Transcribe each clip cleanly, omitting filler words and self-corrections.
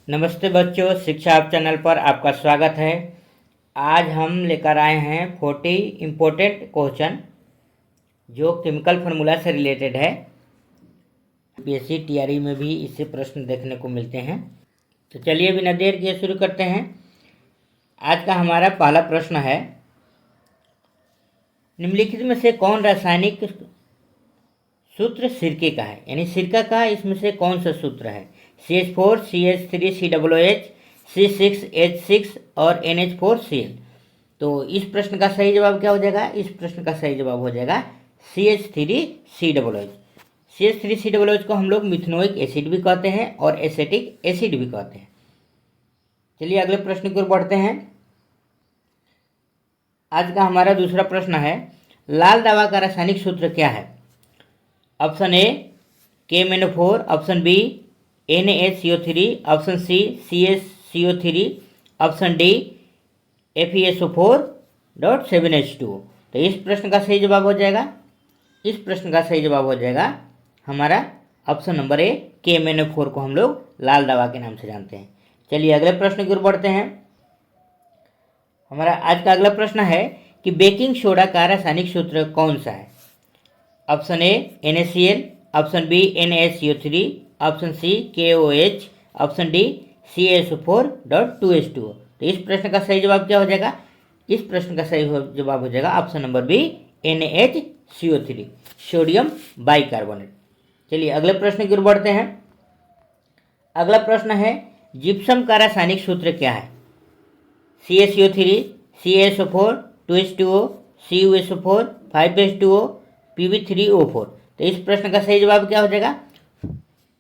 नमस्ते बच्चों, शिक्षा आप चैनल पर आपका स्वागत है। आज हम लेकर आए हैं 40 इम्पोर्टेंट क्वेश्चन जो केमिकल फार्मूला से रिलेटेड है। यूपीएससी टीआरई में भी इससे प्रश्न देखने को मिलते हैं। तो चलिए बिना देर किए शुरू करते हैं। आज का हमारा पहला प्रश्न है, निम्नलिखित में से कौन रासायनिक सूत्र सिरके का है, यानी सिरका का इसमें से कौन सा सूत्र है? CH4, CH3, COOH, C6H6 और NH4Cl। तो इस प्रश्न का सही जवाब क्या हो जाएगा? इस प्रश्न का सही जवाब हो जाएगा CH3COOH। CH3COOH को हम लोग मिथेनोइक एसिड भी कहते हैं और एसिटिक एसिड भी कहते हैं। चलिए अगले प्रश्न की ओर बढ़ते हैं। आज का हमारा दूसरा प्रश्न है, लाल दवा का रासायनिक सूत्र क्या है? Option A KMnO4, option B NaHCO3, option C CaCO3, option D FeSO4.7H2। तो इस प्रश्न का सही जवाब हो जाएगा, इस प्रश्न का सही जवाब हो जाएगा हमारा ऑप्शन नंबर ए, KMnO4 को हम लोग लाल दवा के नाम से जानते हैं। चलिए अगले प्रश्न की ओर बढ़ते हैं। हमारा आज का अगला प्रश्न है कि बेकिंग सोडा का रासायनिक सूत्र कौन सा है? Option A NaCl, option B NaCO3, option C KOH, option D CaSO4.2H2। तो इस प्रश्न का सही जवाब क्या हो जाएगा? इस प्रश्न का सही जवाब हो जाएगा option number B NaHCO3, sodium bicarbonate. चलिए अगले प्रश्न की ओर बढ़ते हैं। अगला प्रश्न है, जिप्सम का रासायनिक सूत्र क्या है? CaCO3, CaSO4, 2H2O, CuSO4, 5H2O, Pb3O4। तो इस प्रश्न का सही जवाब क्या हो जाएगा?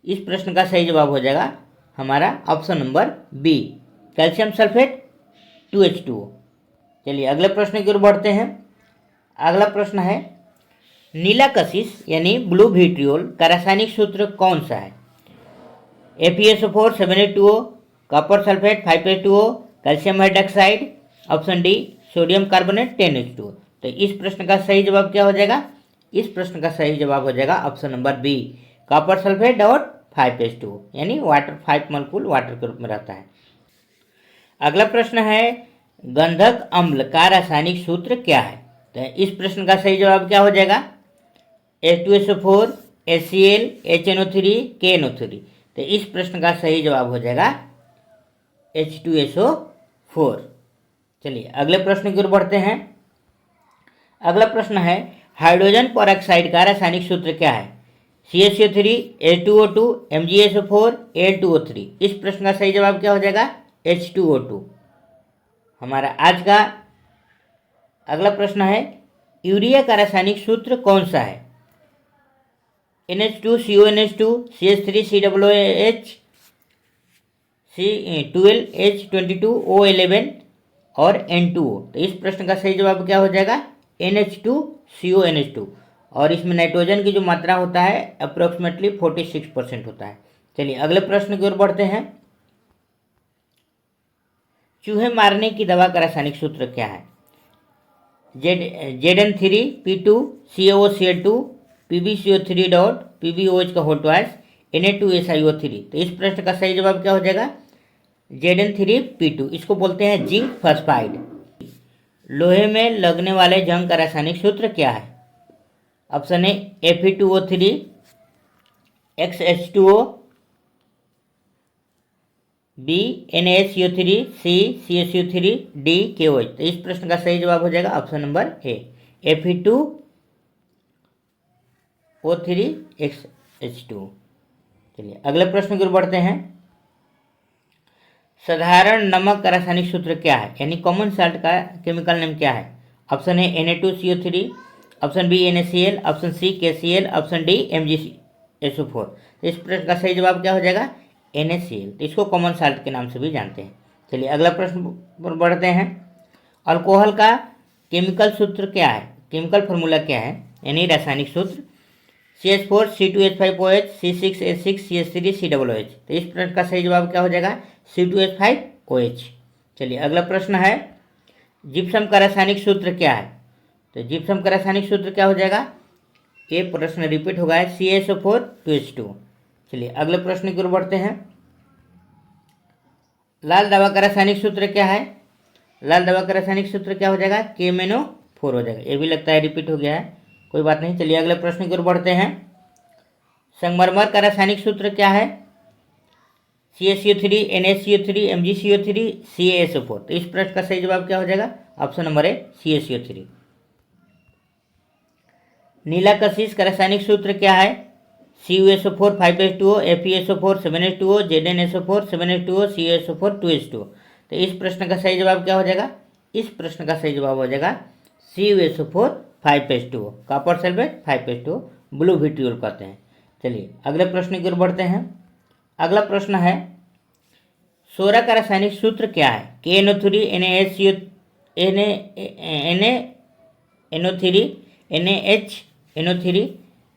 इस प्रश्न का सही जवाब हो जाएगा हमारा option number B, calcium sulphate 2H2O। चलिए अगले प्रश्न की ओर बढ़ते हैं। अगला प्रश्न है, नीला कशिश यानी ब्लू विट्रियोल का रासायनिक सूत्र कौन सा है? FeSO4 7H2O, copper sulphate 5H2O, calcium hydroxide, option D sodium carbonate 10H2O। तो इस प्रश्न का सही जवाब क्या हो जाएगा? इस प्रश्न का सही जवाब हो जाएगा option number B, copper sulphate और 5H2O, यानी वाटर 5 मॉलिक्यूल वाटर के रूप में रहता है। अगला प्रश्न है, गंधक अम्ल का रासायनिक सूत्र क्या है? तो इस प्रश्न का सही जवाब क्या हो जाएगा? H2SO4, HCl, HNO3, KNO3। तो इस प्रश्न का सही जवाब हो जाएगा H2SO4। चलिए अगले प्रश्न की ओर बढ़ते हैं। अगला प्रश्न है, हाइड्रोजन पेरोक्साइड का रासायनिक सूत्र क्या है? CaCO3, H2O2, MgSO4, Al2O3। इस प्रश्न का सही जवाब क्या हो जाएगा? H2O2। हमारा आज का अगला प्रश्न है, यूरिया का रासायनिक सूत्र कौन सा है? NH2CONH2, CH3COOH, C12H22O11 और N2O। तो इस प्रश्न का सही जवाब क्या हो जाएगा? NH2CONH2। और इसमें नाइट्रोजन की जो मात्रा होता है अप्रोक्सीमेटली 46% होता है। चलिए अगले प्रश्न की ओर बढ़ते हैं। चूहे मारने की दवा का रासायनिक सूत्र क्या है? Zn3P2 CaOCl2 PbCO3 dot PbOH का होल ट्वाइस Na2SiO3। तो इस प्रश्न का सही जवाब क्या हो जाएगा? Zn3P2, इसको बोलते हैं जिंक फॉस्फाइड। लोहे में लगने वाले जंग का रासायनिक सूत्र क्या है? Option A Fe2O3, XH2O, B NaCO3, C CaCO3, D KOH। तो इस प्रश्न का सही जवाब हो जाएगा ऑप्शन नंबर ए Fe2O3 XH2। चलिए अगले प्रश्न की ओर बढ़ते हैं। साधारण नमक का रासायनिक सूत्र क्या है, यानी कॉमन साल्ट का केमिकल नेम क्या है? Option A Na2CO3, option B NaCl, option C KCl, option D MgSO4। इस प्रश्न का सही जवाब क्या हो जाएगा? NaCl। तो इसको कॉमन साल्ट के नाम से भी जानते हैं। चलिए अगला प्रश्न पर बढ़ते हैं। अल्कोहल का केमिकल सूत्र क्या है, केमिकल फार्मूला क्या है, यानी रासायनिक सूत्र? CH4 C2H5OH, C6H6 CH3 COOH। तो इस प्रश्न का सही जवाब क्या हो जाएगा? C2H5OH। चलिए अगला प्रश्न है, जिप्सम का रासायनिक सूत्र क्या है? तो जिप्सम का रासायनिक सूत्र क्या हो जाएगा? ये प्रश्न रिपीट होगा, CaSO4 2H2। चलिए अगले प्रश्न की ओर बढ़ते हैं। लाल दवा का रासायनिक सूत्र क्या है? लाल दवा का रासायनिक सूत्र क्या हो जाएगा? KMnO4 हो जाएगा। ये भी लगता है रिपीट हो गया है, कोई बात नहीं। चलिए अगले प्रश्न की ओर बढ़ते हैं। संगमरमर का रासायनिक सूत्र क्या है? CaCO3, NaCO3, MgCO3, CaSO4। तो इस प्रश्न का सही जवाब क्या हो जाएगा? ऑप्शन नंबर ए CaCO3। नीला कशिश का रासायनिक सूत्र क्या है? CuSO4 5H2O, FeSO4 7H2O, ZnSO4 7H2O, CuSO4 2H2O। तो इस प्रश्न का सही जवाब क्या हो जाएगा? इस प्रश्न का सही जवाब हो जाएगा CuSO4 5H2O, copper sulphate 5H2O, blue vitriol कहते हैं। चलिए अगले प्रश्न की ओर बढ़ते हैं। अगला प्रश्न है सोरा का रासायनिक सूत्र क्या है? KNO3, NaHCO, NaNO3, NaHNO3,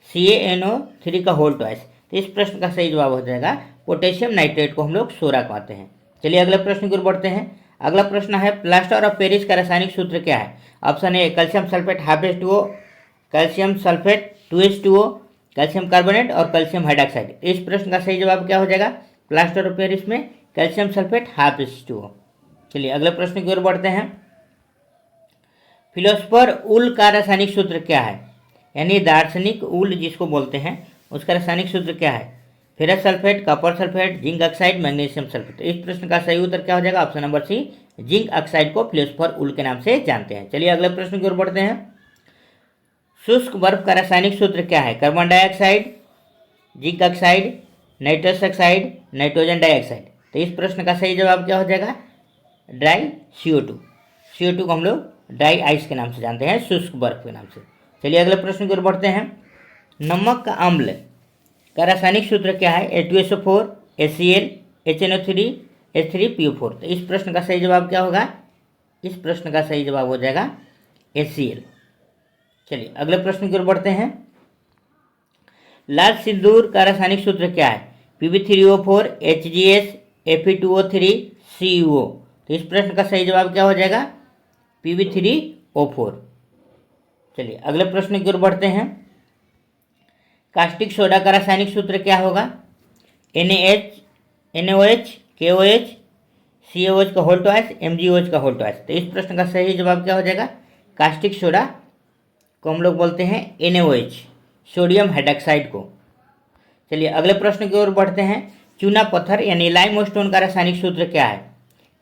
CaNO3 का होल ट्वाइस। तो इस प्रश्न का सही जवाब हो जाएगा पोटेशियम नाइट्रेट को हम लोग सोरा कहते हैं। चलिए अगले प्रश्न की ओर बढ़ते हैं। अगला प्रश्न है प्लास्टर ऑफ पेरिस का रासायनिक सूत्र क्या है? ऑप्शन ए calcium sulphate H2O, calcium sulphate 2H2O, calcium carbonate और कैल्शियम हाइड्रॉक्साइड। इस प्रश्न का सही जवाब क्या हो जाएगा? प्लास्टर ऑफ पेरिस में कैल्शियम सल्फेट H2O। चलिए अगले प्रश्न की ओर बढ़ते हैं। फिलोसफर ऊल का रासायनिक सूत्र क्या है? यानी दार्शनिक ऊल जिसको बोलते हैं, उसका रासायनिक सूत्र क्या है? Ferrous sulphate, copper sulphate, zinc oxide, magnesium sulphate. इस प्रश्न का सही उत्तर क्या हो जाएगा? Option number C zinc oxide को फिलोसफर ऊल के नाम से जानते हैं। चलिए अगले प्रश्न की ओर बढ़ते हैं। शुष्क बर्फ का रासायनिक सूत्र क्या है? Carbon dioxide, zinc oxide, nitrous oxide, nitrogen dioxide. तो इस प्रश्न का सही जवाब क्या हो जाएगा? Dry CO2। CO2 को हम लोग ड्राई आइस के नाम से जानते हैं, शुष्क बर्फ के नाम से। चलिए अगले प्रश्न की ओर बढ़ते हैं। नमक का अम्ल का रासायनिक सूत्र क्या है? H2SO4, HCl, HNO3, H3PO4। तो इस प्रश्न का सही जवाब क्या होगा? इस प्रश्न का सही जवाब हो जाएगा HCl। चलिए अगले प्रश्न की ओर बढ़ते हैं। लाल सिंदूर का रासायनिक सूत्र क्या है? Pb3O4, HGS, Fe2O3, CuO। तो इस प्रश्न का सही जवाब क्या हो जाएगा? Pb3O4। चलिए अगले प्रश्न की ओर बढ़ते हैं। कास्टिक सोडा का रासायनिक सूत्र क्या होगा? NaOH, KOH, CaOH का होल ट्वाइस, MgOH का होल ट्वाइस। तो इस प्रश्न का सही जवाब क्या हो जाएगा? कास्टिक सोडा को हम लोग बोलते हैं NaOH, सोडियम हाइड्रॉक्साइड को। चलिए अगले प्रश्न की ओर बढ़ते हैं। चूना पत्थर यानी लाइमस्टोन का रासायनिक सूत्र क्या है?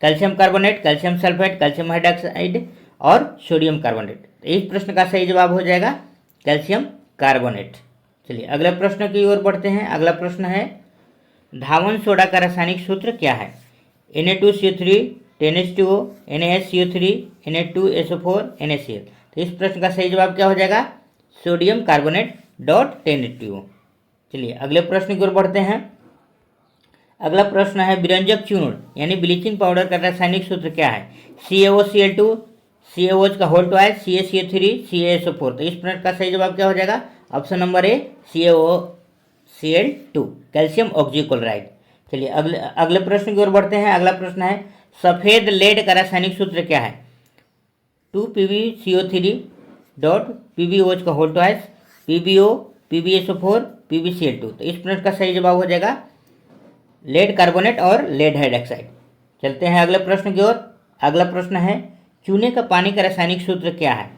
Calcium carbonate, calcium sulphate, calcium hydroxide और सोडियम कार्बोनेट। तो इस प्रश्न का सही जवाब हो जाएगा कैल्शियम कार्बोनेट। चलिए अगले प्रश्न की ओर बढ़ते हैं। अगला प्रश्न है धावन सोडा का रासायनिक सूत्र क्या है? Na2CO3, 10H2O, NaHCO3, Na2SO4, NaCl। तो इस प्रश्न का सही जवाब क्या हो जाएगा? Sodium carbonate dot 10H2O। चलिए अगले प्रश्न की ओर बढ़ते हैं। अगला प्रश्न है विरंजक चूर्ण यानी ब्लीचिंग पाउडर का रासायनिक सूत्र क्या है? CaOCl2, CaOH का होल ट्वाइस, CaCO3, CaSO4। तो इस प्रश्न का सही जवाब क्या हो जाएगा? ऑप्शन नंबर ए CaOCl2, कैल्शियम ऑक्सीक्लोराइड। चलिए अगले प्रश्न की ओर बढ़ते हैं। अगला प्रश्न है सफ़ेद लेड का रासायनिक सूत्र क्या है? 2PbCO3 डॉट PbOH का whole twice, PbO, PbSO4, PbCl2। तो इस प्रश्न का सही जवाब हो जाएगा लेड कार्बोनेट और लेड हाइड्रॉक्साइड। चलते हैं अगले प्रश्न की ओर। अगला प्रश्न है चूने का पानी का रासायनिक सूत्र क्या है?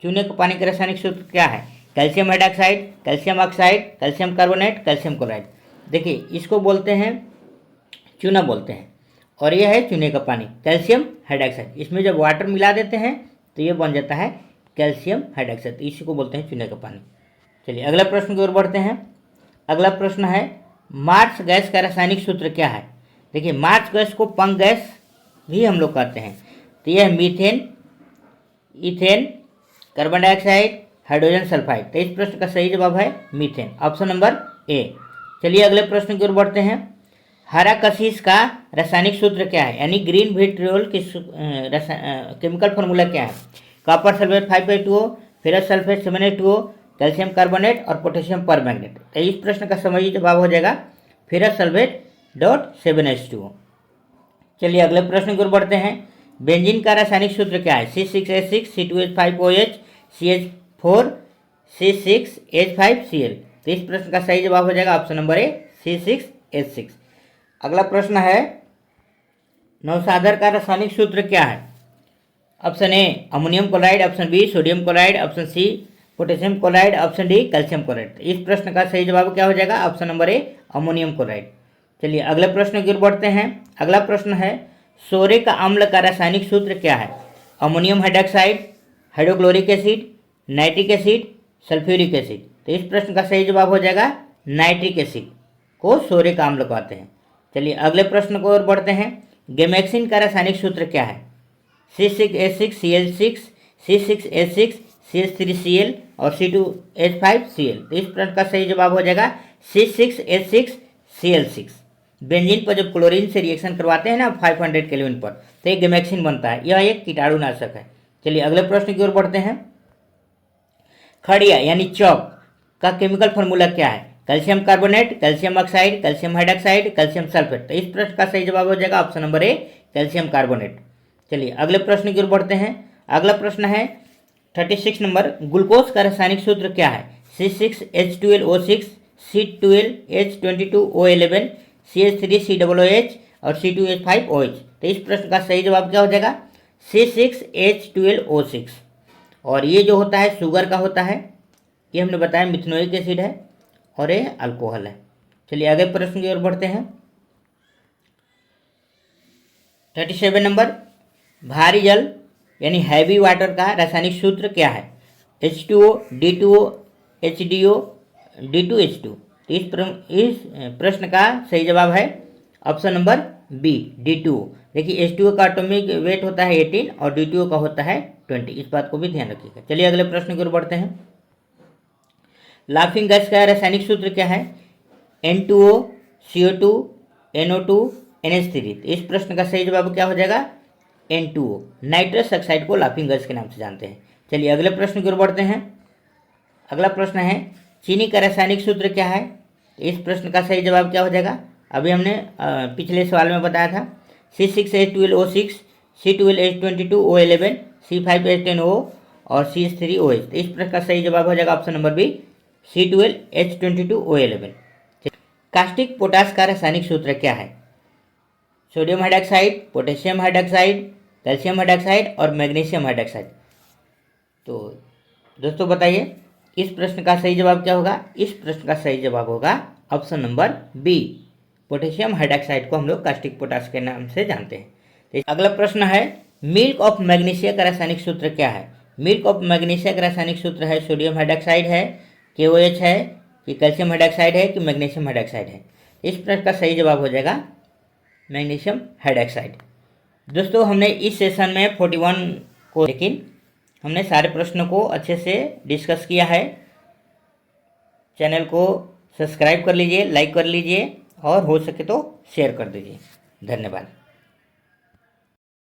चूने का पानी का रासायनिक सूत्र क्या है? Calcium hydroxide, calcium oxide, calcium carbonate, calcium chloride. देखिए इसको बोलते हैं चूना बोलते हैं, और यह है चूने का पानी कैल्शियम हाइड्रॉक्साइड। इसमें जब वाटर मिला देते हैं तो ये बन जाता है कैल्शियम हाइड्रॉक्साइड। तो इसी को बोलते हैं चूने का पानी। चलिए अगला प्रश्न की ओर बढ़ते हैं। अगला प्रश्न है मार्च गैस का रासायनिक सूत्र क्या है? देखिए मार्च गैस को पंख गैस भी हम लोग कहते हैं। तो यह methane, ethane, carbon dioxide, hydrogen sulphide. तो इस प्रश्न का सही जवाब है मीथेन, ऑप्शन नंबर ए। चलिए अगले प्रश्न की ओर बढ़ते हैं। हरा कशिश का रासायनिक सूत्र क्या है? यानी ग्रीन विट्रियोल की केमिकल फार्मूला क्या है? Copper sulphate 5H2O, ferrous sulphate 7H2O, calcium carbonate और पोटेशियम परमैंगनेट। तो इस प्रश्न का सही जवाब हो जाएगा फेरस सल्फेट डॉट 7H2O। चलिए अगले प्रश्न की ओर बढ़ते हैं। बेंजीन का रासायनिक सूत्र क्या है? C6H6, C2H5OH, CH4, C6H5Cl। तो इस प्रश्न का सही जवाब हो जाएगा ऑप्शन नंबर ए C6H6। अगला प्रश्न है नौसागर का रासायनिक सूत्र क्या है? Option A ammonium chloride, option B sodium chloride, option C potassium chloride, option D calcium chloride. इस प्रश्न का सही जवाब क्या हो जाएगा? Option number A ammonium chloride. चलिए अगले प्रश्न की ओर बढ़ते हैं। अगला प्रश्न है सोरिक अम्ल का रासायनिक सूत्र क्या है? Ammonium hydroxide, hydrochloric acid, nitric acid, sulphuric acid. तो इस प्रश्न का सही जवाब हो जाएगा नाइट्रिक एसिड को सोरिक अम्ल कहते हैं। चलिए अगले प्रश्न को ओर बढ़ते हैं। गेमेक्सिन का रासायनिक सूत्र क्या है? C6H6Cl6, C6H6, CH3Cl और C2H5Cl। तो इस प्रश्न का सही जवाब हो जाएगा C6H6Cl6। बेंजीन पर जब क्लोरीन से रिएक्शन करवाते हैं ना 500 केल्विन पर, तो एक गेमेक्सिन बनता है। यह एक कीटाणुनाशक है। चलिए अगले प्रश्न की ओर बढ़ते हैं। खड़िया यानी चौक का केमिकल फार्मूला क्या है? Calcium carbonate, calcium oxide, calcium hydroxide, calcium sulphate. तो इस प्रश्न का सही जवाब हो जाएगा ऑप्शन नंबर ए कैल्शियम कार्बोनेट। चलिए अगले प्रश्न की ओर बढ़ते हैं। अगला प्रश्न है 36 नंबर। ग्लूकोज का रासायनिक सूत्र क्या है? C6H12O6, C12H22O11, CH3COOH और C2H5OH। तो इस प्रश्न का सही जवाब क्या हो जाएगा? C6H12O6। और ये जो होता है शुगर का होता है, ये हमने बताया मिथनोइक एसिड है और ये अल्कोहल है। चलिए अगले प्रश्न की ओर बढ़ते हैं। 37 नंबर। भारी जल यानी हैवी वाटर का रासायनिक सूत्र क्या है? H2O, D2O, HDO, D2H2। तो इस प्रश्न का सही जवाब है ऑप्शन नंबर बी D2O। देखिए H2O का एटॉमिक वेट होता है 18 और D2O का होता है 20। इस बात को भी ध्यान रखिएगा। चलिए अगले प्रश्न की ओर बढ़ते हैं। लाफिंग गैस का रासायनिक सूत्र क्या है? N2O, CO2, NO2, NH3। तो इस प्रश्न का सही जवाब क्या हो जाएगा? N2O। नाइट्रस ऑक्साइड को लाफिंग गैस के नाम से जानते हैं। चलिए अगले प्रश्न की ओर बढ़ते हैं। अगला प्रश्न है चीनी का रासायनिक सूत्र क्या है? इस प्रश्न का सही जवाब क्या हो जाएगा? अभी हमने पिछले सवाल में बताया था C6H12O6, C12H22O11, C5H10O और CH3OH। तो इस प्रश्न का सही जवाब हो जाएगा option number B C12H22O11। Caustic potash का रासायनिक सूत्र क्या है? Sodium hydroxide, potassium hydroxide, calcium hydroxide और मैग्नीशियम हाइड्रॉक्साइड। तो दोस्तों बताइए इस प्रश्न का सही जवाब क्या होगा? इस प्रश्न का सही जवाब होगा option number B potassium hydroxide को हम लोग कास्टिक पोटास के नाम से जानते हैं। तो अगला प्रश्न है मिल्क ऑफ मैग्नीशिया का रासायनिक सूत्र क्या है? मिल्क ऑफ मैग्नीशिया का रासायनिक सूत्र है सोडियम हाइड्रॉक्साइड है, KOH है कि कैल्शियम हाइड्रॉक्साइड है कि मैग्नीशियम हाइड्रॉक्साइड है। इस प्रश्न का सही जवाब हो जाएगा मैग्नीशियम हाइड्रॉक्साइड। दोस्तों हमने इस सेशन में 41 को, लेकिन हमने सारे प्रश्नों को अच्छे से डिस्कस किया है। चैनल को सब्सक्राइब कर लीजिए, लाइक कर लीजिए और हो सके तो शेयर कर दीजिए। धन्यवाद।